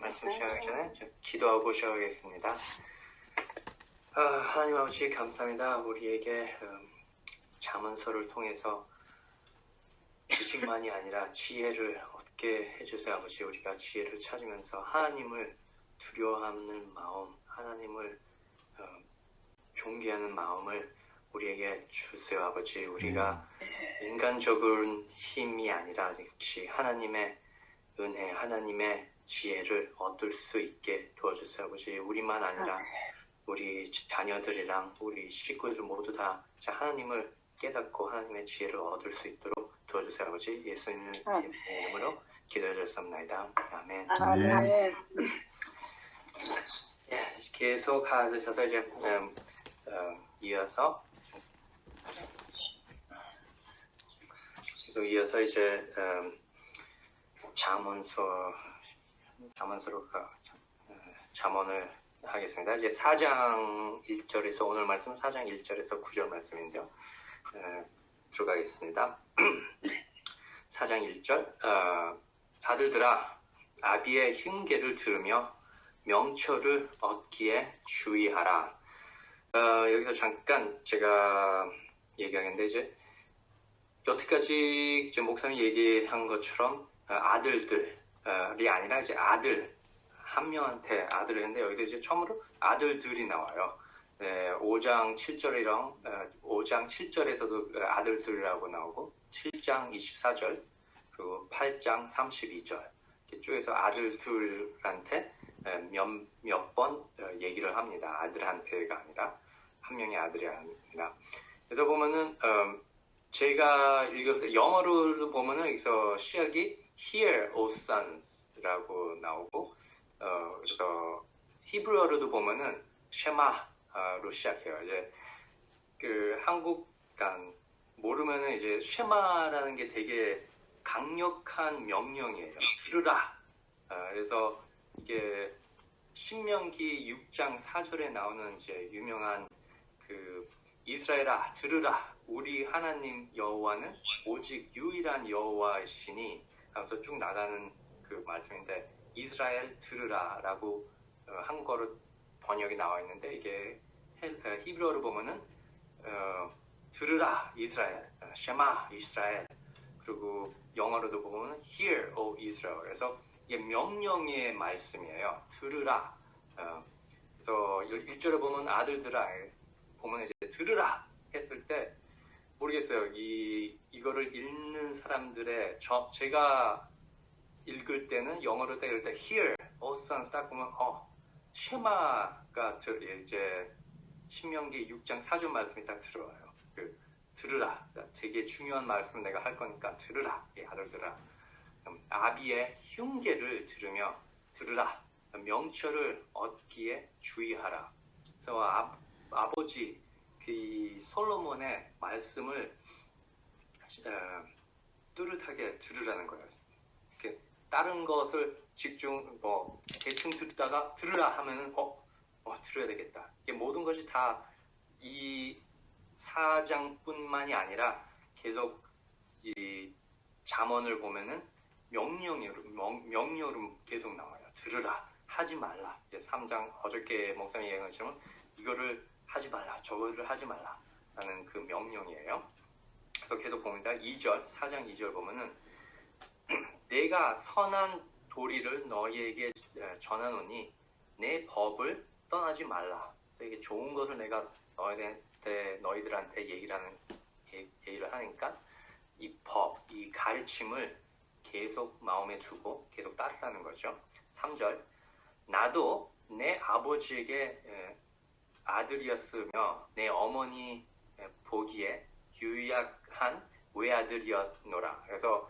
말씀 시작하기 전에 기도하고 시작하겠습니다. 하나님 아버지 감사합니다. 우리에게 잠언서를 통해서 지식만이 아니라 지혜를 얻게 해주세요. 아버지, 우리가 지혜를 찾으면서 하나님을 두려워하는 마음, 하나님을 존귀하는 마음을 우리에게 주세요. 아버지, 우리가 인간적인 힘이 아니라 역시 하나님의 은혜, 하나님의 지혜를 얻을 수 있게 도와주세요. 아버지, 우리만 아니라 우리 자녀들이랑 우리 식구들 모두 다 하나님을 깨닫고 하나님의 지혜를 얻을 수 있도록 도와주세요. 아버지, 예수님의 이름으로 기도드렸습니다. 아멘. 아멘. 계속 하셔서 이제 이어서 이제 잠언을 하겠습니다. 이제 4장 1절에서 오늘 말씀 4장 1절에서 9절 말씀인데요. 들어가겠습니다. 4장 1절 아들들아 아비의 흉계를 들으며 명철을 얻기에 주의하라. 여기서 잠깐 제가 얘기하겠는데 이제 여태까지 이제 목사님이 얘기한 것처럼 아들들이 아니라 이제 아들 한 명한테 아들을 했는데 여기서 이제 처음으로 아들들이 나와요. 5장 7절에서도 아들들이라고 나오고 7장 24절 그리고 8장 32절 이렇게 쭉 해서 아들들한테 몇 번 얘기를 합니다. 아들한테가 아니라 한 명의 아들이 아니라. 그래서 보면은 제가 읽었을 때 영어로 보면은 여기서 시작이 Hear, O sons라고 나오고 그래서 히브리어로도 보면은 쉐마로 시작해요. 이제 그 한국 모르면은 이제 쉐마라는 게 되게 강력한 명령이에요. 들으라. 그래서 이게 신명기 6장 4절에 나오는 이제 유명한 그 이스라엘아 들으라. 우리 하나님 여호와는 오직 유일한 여호와이시니 하면서 쭉 나가는 그 말씀인데 이스라엘 들으라라고 한국어로 번역이 나와 있는데 이게 히브리어로 보면은 들으라 이스라엘, 쉐마 이스라엘 그리고 영어로도 보면 Hear, O Israel. 그래서 이게 명령의 말씀이에요. 들으라. 그래서 1절에 보면 아들들아 보면 이제 들으라 했을 때 모르겠어요. 이거를 읽는 사람들의 제가 읽을 때는 영어로 딱 읽을 때 Hear, O sons 딱 보면 쉐마가 이제 신명기 6장 4절 말씀이 딱 들어와요. 들으라. 되게 중요한 말씀 내가 할 거니까 들으라. 아들들아. 아비의 흉계를 들으며 들으라. 명철을 얻기에 주의하라. 그래서 아버지 그 솔로몬의 말씀을 뚜렷하게 들으라는 거예요. 이렇게 다른 것을 대충 듣다가 들으라 하면은 들어야 되겠다. 이게 모든 것이 다 이 4장뿐만이 아니라 계속 이 잠언을 보면은 명령으로 계속 나와요. 들으라, 하지 말라. 3장 어저께 목사님이 얘기한 것처럼 이거를 하지 말라, 저거를 하지 말라 라는 그 명령이에요. 그래서 계속 봅니다. 4장 2절 보면은 내가 선한 도리를 너희에게 전하노니 내 법을 떠나지 말라. 그래서 이게 좋은 것을 내가 너희들한테 얘기를 하니까 이 법, 이 가르침을 계속 마음에 두고 계속 따르라는 거죠. 3절 나도 내 아버지에게 아들이었으며 내 어머니 보기에 유약한 외아들이었노라. 그래서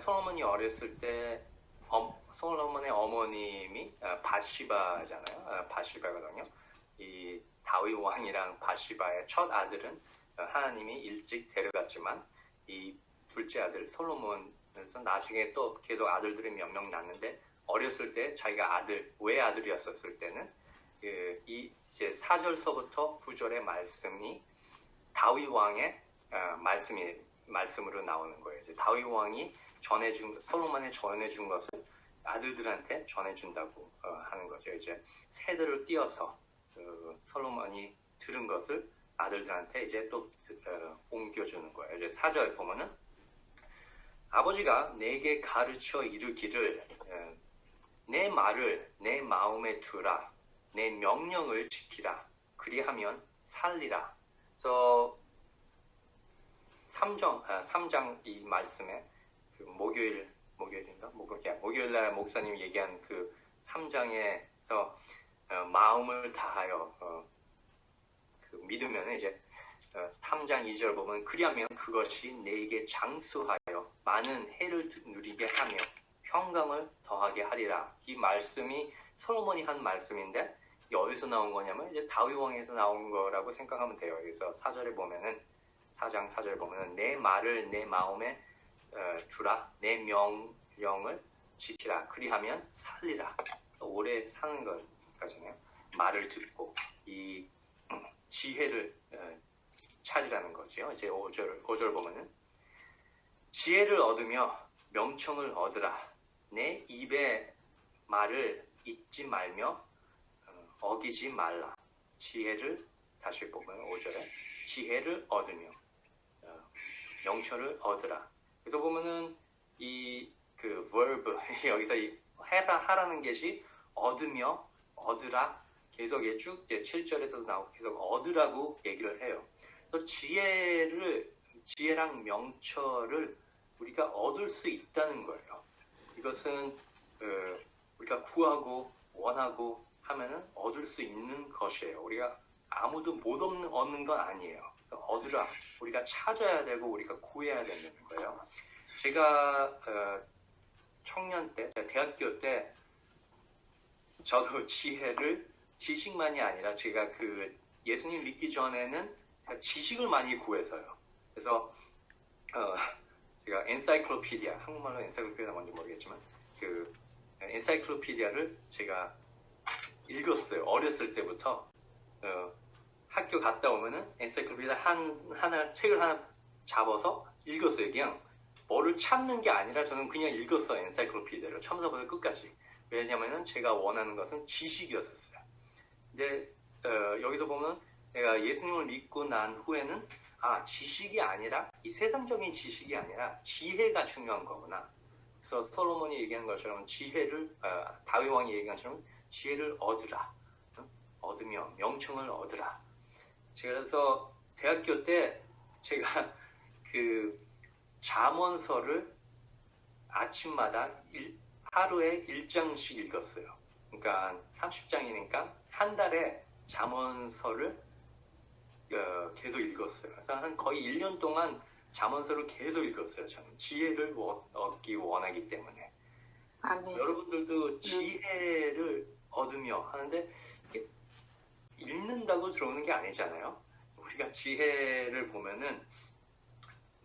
솔로몬이 어렸을 때 솔로몬의 어머님이 바시바잖아요. 바시바거든요. 이 다윗 왕이랑 바시바의 첫 아들은 하나님이 일찍 데려갔지만 이 둘째 아들 솔로몬에서 나중에 또 계속 아들들이 몇 명 낳는데 어렸을 때 자기가 외아들이었을 때는 이제 4절서부터 9절의 말씀이 다윗 왕의 말씀으로 나오는 거예요. 이제 다윗 왕이 솔로몬에 전해준 것을 아들들한테 전해준다고 하는 거죠. 이제 세대를 띄어서 솔로몬이 들은 것을 아들들한테 이제 또 옮겨주는 거예요. 이제 4절 보면은 아버지가 내게 가르쳐 이르기를 내 말을 내 마음에 두라 내 명령을 지키라 그리하면 살리라. 그래서 3장 이 말씀에 그 목요일날 목사님이 얘기한 그 3장에서 마음을 다하여 그 믿으면 이제 3장 2절 보면 그리하면 그것이 내게 장수하여 많은 해를 누리게 하며 평강을 더하게 하리라. 이 말씀이 솔로몬이 한 말씀인데 이게 어디서 나온 거냐면 이제 다윗 왕에서 나온 거라고 생각하면 돼요. 그래서 4절에 보면은 4장 4절에 보면은 내 말을 내 마음에 주라 내 명령을 지키라 그리하면 살리라. 오래 사는 것까지네요. 말을 듣고 이 지혜를 찾으라는 거죠. 이제 5절 보면은 지혜를 얻으며 명청을 얻으라. 내 입의 말을 잊지 말며 어기지 말라. 지혜를 다시 보면 5절에 지혜를 얻으며 명철을 얻으라. 그래서 보면은 이 그 verb 여기서 이 하라는 것이 얻으며 얻으라 계속 쭉 7절에서도 나오고 계속 얻으라고 얘기를 해요. 그래서 지혜랑 명철을 우리가 얻을 수 있다는 거예요. 이것은 우리가 구하고 원하고 하면은 얻을 수 있는 것이에요. 우리가 아무도 못 얻는 건 아니에요. 얻으라. 우리가 찾아야 되고 우리가 구해야 되는 거예요. 제가 청년 때, 대학교 때 저도 지식만이 아니라 제가 그 예수님 믿기 전에는 지식을 많이 구해서요. 그래서 제가 엔사이클로피디아, 한국말로 엔사이클로피디아 뭔지 모르겠지만 그 엔사이클로피디아를 제가 읽었어요. 어렸을 때부터 학교 갔다 오면은 엔사이클로피디아 책을 하나 잡아서 읽었어요. 그냥 뭐를 찾는 게 아니라 저는 그냥 읽었어요. 엔사이클로피디아를 처음부터 끝까지. 왜냐면은 제가 원하는 것은 지식이었었어요. 근데 여기서 보면 내가 예수님을 믿고 난 후에는 지식이 아니라 이 세상적인 지식이 아니라 지혜가 중요한 거구나. 그래서 솔로몬이 얘기한 것처럼 지혜를 다윗 왕이 얘기한 것처럼 지혜를 얻으라. 얻으며 명청을 얻으라. 그래서 대학교 때 제가 그 잠언서를 아침마다 하루에 1장씩 읽었어요. 그러니까 30장이니까 한 달에 잠언서를 계속 읽었어요. 그래서 거의 1년 동안 잠언서를 계속 읽었어요. 저는 지혜를 얻기 원하기 때문에. 네. 여러분들도 지혜를 얻으며 하는데 읽는다고 들어오는 게 아니잖아요. 우리가 지혜를 보면은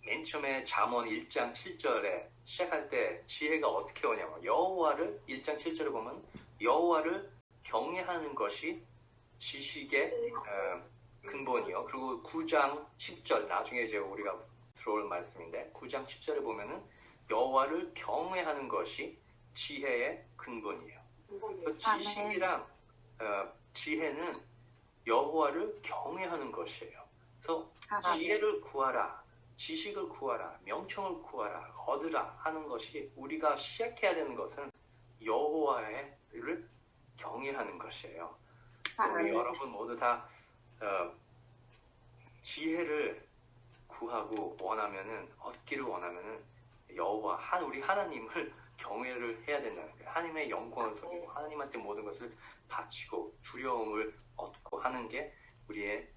맨 처음에 잠언 1장 7절에 시작할 때 지혜가 어떻게 오냐면 여호와를 1장 7절에 보면 여호와를 경외하는 것이 지식의 근본이요. 그리고 9장 10절 나중에 이제 우리가 들어올 말씀인데 9장 10절에 보면은 여호와를 경외하는 것이 지혜의 근본이에요. 지식이랑 지혜는 여호와를 경외하는 것이에요. 그래서 지혜를 구하라, 지식을 구하라, 명청을 구하라, 얻으라 하는 것이 우리가 시작해야 되는 것은 여호와를 경외하는 것이에요. 우리 여러분 모두 다 지혜를 구하고 얻기를 원하면은 여호와 우리 하나님을 경외를 해야 된다는 거예요. 하나님의 영광을 돌리고 하나님한테 모든 것을 바치고 두려움을 얻고 하는 게 우리의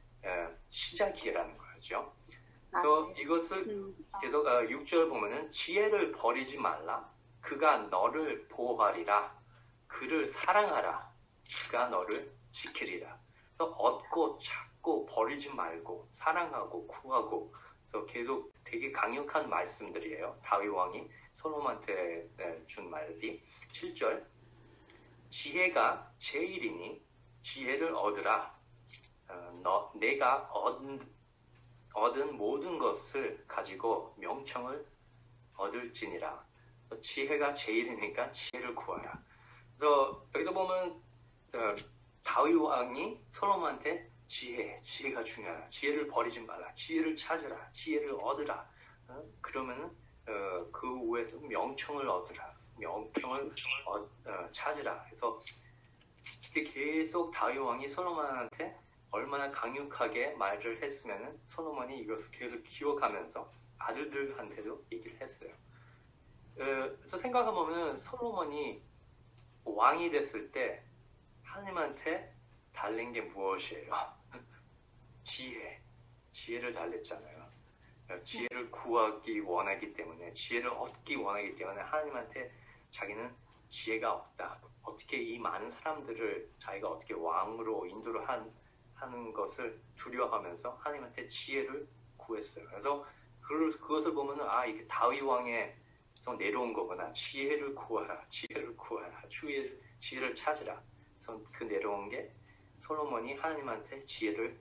시작이라는 거죠. 그래서 이것을 계속 6절 보면은 지혜를 버리지 말라. 그가 너를 보호하리라. 그를 사랑하라. 그가 너를 지키리라. 그래서 얻고 찾고 버리지 말고 사랑하고 구하고. 그래서 계속 되게 강력한 말씀들이에요. 다윗 왕이 솔로몬한테 준 말이 7절 지혜가 제일이니 지혜를 얻으라. 내가 얻은 모든 것을 가지고 명청을 얻을지니라. 지혜가 제일이니까 지혜를 구하라. 그래서 여기서 보면 다윗 왕이 솔로몬한테 지혜가 중요하다. 지혜를 버리지 말라. 지혜를 찾으라. 지혜를 얻으라. 그러면은 그 후에도 명청을 얻으라. 명청을 찾으라. 그래서 계속 다윗 왕이 솔로몬한테 얼마나 강력하게 말을 했으면은 솔로몬이 이것을 계속 기억하면서 아들들한테도 얘기를 했어요. 그래서 생각해보면 솔로몬이 왕이 됐을 때 하나님한테 달린 게 무엇이에요? 지혜를 달랬잖아요. 지혜를 구하기 원하기 때문에, 지혜를 얻기 원하기 때문에 하나님한테 자기는 지혜가 없다. 어떻게 이 많은 사람들을 자기가 어떻게 왕으로 인도를 하는 것을 두려워하면서 하나님한테 지혜를 구했어요. 그래서 그것을 보면은 이게 다윗 왕에서 내려온 거구나. 지혜를 구하라. 지혜를 찾으라. 그래서 그 내려온 게 솔로몬이 하나님한테 지혜를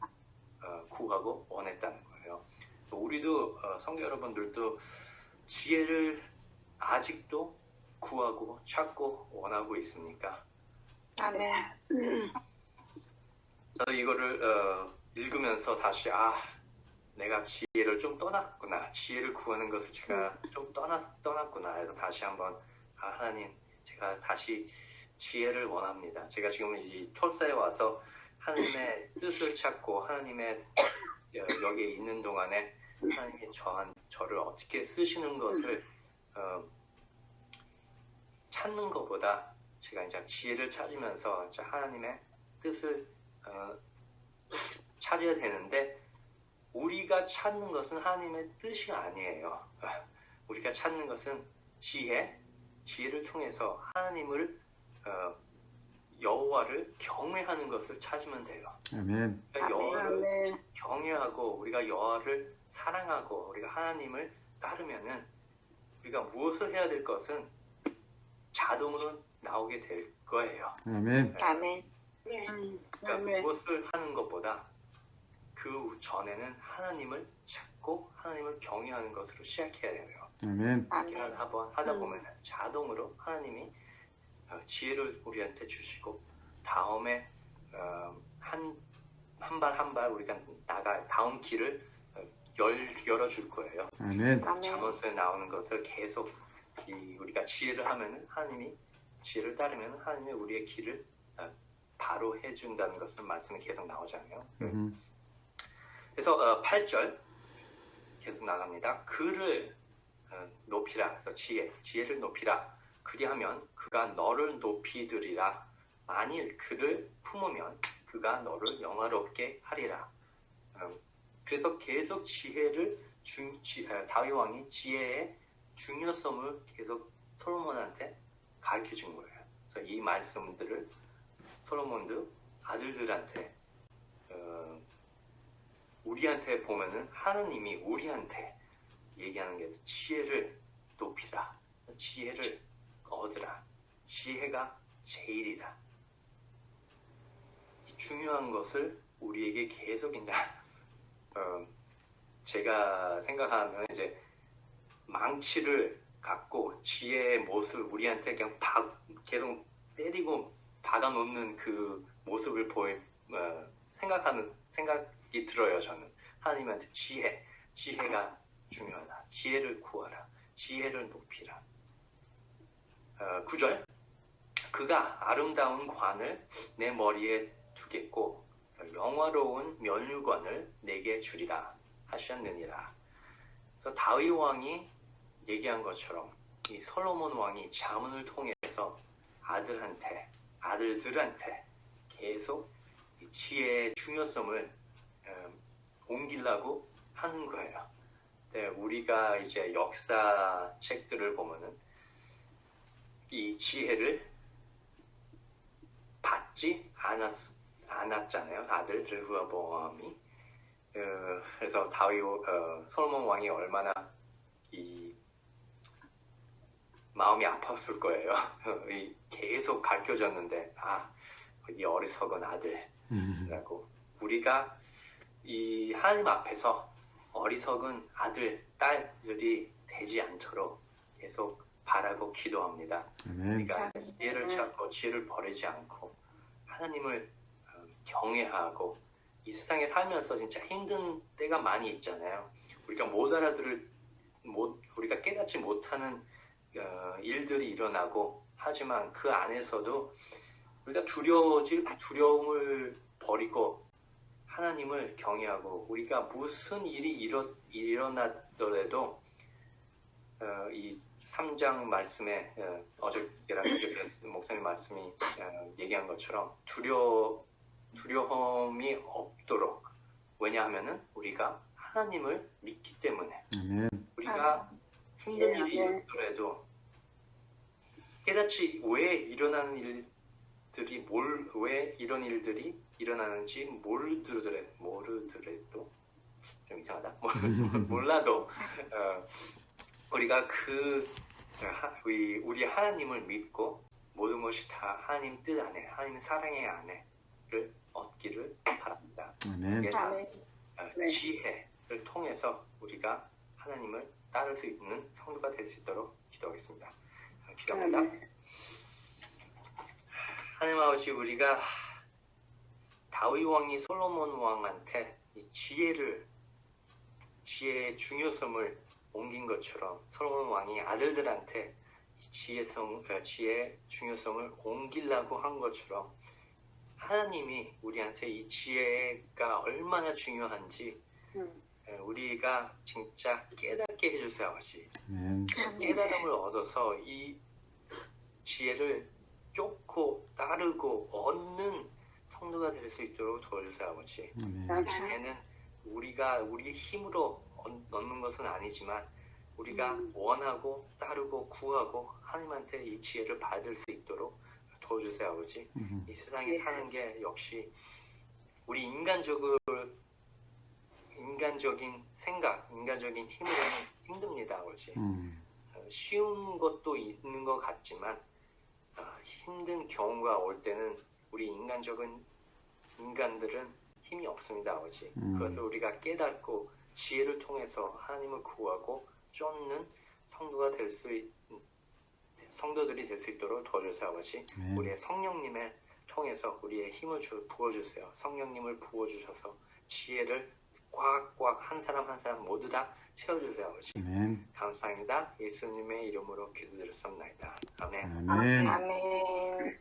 구하고 원했다는 거예요. 우리도 성도 여러분들도 지혜를 아직도 구하고 찾고 원하고 있습니까? 아멘. 저도 이거를 읽으면서 다시 내가 지혜를 좀 떠났구나. 지혜를 구하는 것을 제가 좀 떠났구나. 해서 다시 한번 하나님, 제가 다시 지혜를 원합니다. 제가 지금 이 톨사에 와서 하나님의 뜻을 찾고 하나님의 여기에 있는 동안에 하나님이 저를 어떻게 쓰시는 것을 찾는 것보다 제가 이제 지혜를 찾으면서 이제 하나님의 뜻을 찾아야 되는데, 우리가 찾는 것은 하나님의 뜻이 아니에요. 우리가 찾는 것은 지혜를 통해서 하나님을 여호와를 경외하는 것을 찾으면 돼요. 아멘. 그러니까 여호와를 경외하고 우리가 여호와를 사랑하고 우리가 하나님을 따르면은 우리가 무엇을 해야 될 것은 자동으로 나오게 될 거예요. 아멘. 아멘. 그러니까 무엇을 하는 것보다 그 전에는 하나님을 찾고 하나님을 경외하는 것으로 시작해야 돼요. 아멘. 이렇게 하다 보면 자동으로 하나님이 지혜를 우리한테 주시고 다음에 한 발 한 발 우리가 다음 길을 열어줄 거예요. 아멘. 잠언서에 나오는 것을 계속 우리가 지혜를 하면은 하나님이 지혜를 따르면 하나님이 우리의 길을 바로 해준다는 것을 말씀이 계속 나오잖아요. 그래서 8절 계속 나갑니다. 그를 높이라. 그래서 지혜를 높이라. 그리하면 그가 너를 높이리라. 만일 그를 품으면 그가 너를 영화롭게 하리라. 그래서 계속 다윗 왕이 지혜의 중요성을 계속 솔로몬한테 가르쳐 준 거예요. 그래서 이 말씀들을 솔로몬도 아들들한테 우리한테 보면은 하느님이 우리한테 얘기하는 게 지혜를 높이라. 지혜를 얻으라. 지혜가 제일이다. 이 중요한 것을 우리에게 계속 이제 제가 생각하면 이제 망치를 갖고 지혜의 못을 우리한테 그냥 계속 때리고 박아놓는 그 모습을 생각이 들어요. 저는 하나님한테 지혜가 중요하다. 지혜를 구하라. 지혜를 높이라. 9절 그가 아름다운 관을 내 머리에 두겠고 영화로운 면류관을 내게 주리라 하셨느니라. 그래서 다윗 왕이 얘기한 것처럼 이 솔로몬 왕이 잠언을 통해서 아들들한테 계속 이 지혜의 중요성을 옮기려고 하는 거예요. 네, 우리가 이제 역사 책들을 보면은 이 지혜를 받지 않았잖아요. 아들 르호보암이. 그래서 솔로몬 왕이 얼마나 마음이 아팠을 거예요. 계속 가르쳐줬는데 이 어리석은 아들이라고. 우리가 이 하나님 앞에서 어리석은 아들, 딸들이 되지 않도록 계속 바라고 기도합니다. 아멘. 우리가 지혜를 찾고 지혜를 버리지 않고 하나님을 경외하고 이 세상에 살면서 진짜 힘든 때가 많이 있잖아요. 우리가 우리가 깨닫지 못하는 일들이 일어나고 하지만 그 안에서도 우리가 두려움을 버리고 하나님을 경외하고 우리가 무슨 일이 일어나더라도 이 3장 말씀에 어저께랑 목사님 말씀이 얘기한 것처럼 두려움이 없도록 왜냐하면은 우리가 하나님을 믿기 때문에 아멘. 우리가 힘든 일이 일어나더라도 깨닫지 왜 이러는 일들이 왜 이런 일들이 일어나는지 모르더라도 좀 이상하다. 몰라도 우리가 우리 하나님을 믿고 모든 것이 다 하나님 뜻 안에 하나님 사랑의 안에를 얻기를 바랍니다. 아멘. 이게 다 지혜를 통해서 우리가 하나님을 따를 수 있는 성도가 될 수 있도록 기도하겠습니다. 기도합니다. 하나님 아버지, 우리가 다윗 왕이 솔로몬 왕한테 이 지혜의 중요성을 옮긴 것처럼 솔로몬 왕이 아들들한테 지혜의 중요성을 옮기려고 한 것처럼 하나님이 우리한테 이 지혜가 얼마나 중요한지 우리가 진짜 깨닫게 해주세요, 아버지. 깨달음을 얻어서 이 지혜를 쫓고 따르고 얻는 성도가 될 수 있도록 도와주세요, 아버지. 그 지혜는 우리가 우리 힘으로 얻는 것은 아니지만 우리가 원하고 따르고 구하고 하나님한테 이 지혜를 받을 수 있도록 도와주세요, 아버지. 이 세상에 사는 게 역시 우리 인간적인 생각, 인간적인 힘으로는 힘듭니다, 아버지. 쉬운 것도 있는 것 같지만 힘든 경우가 올 때는 우리 인간들은 힘이 없습니다, 아버지. 그것을 우리가 깨닫고 지혜를 통해서 하나님을 구하고 쫓는 성도들이 될 수 있도록 도와주세요, 아버지. 우리의 성령님을 통해서 우리의 힘을 부어주세요. 성령님을 부어주셔서 지혜를 꽉꽉 한 사람 한 사람 모두 다 채워주세요, 아버지. 감사합니다. 예수님의 이름으로 기도드렸습니다. 아멘. 아멘. 아멘.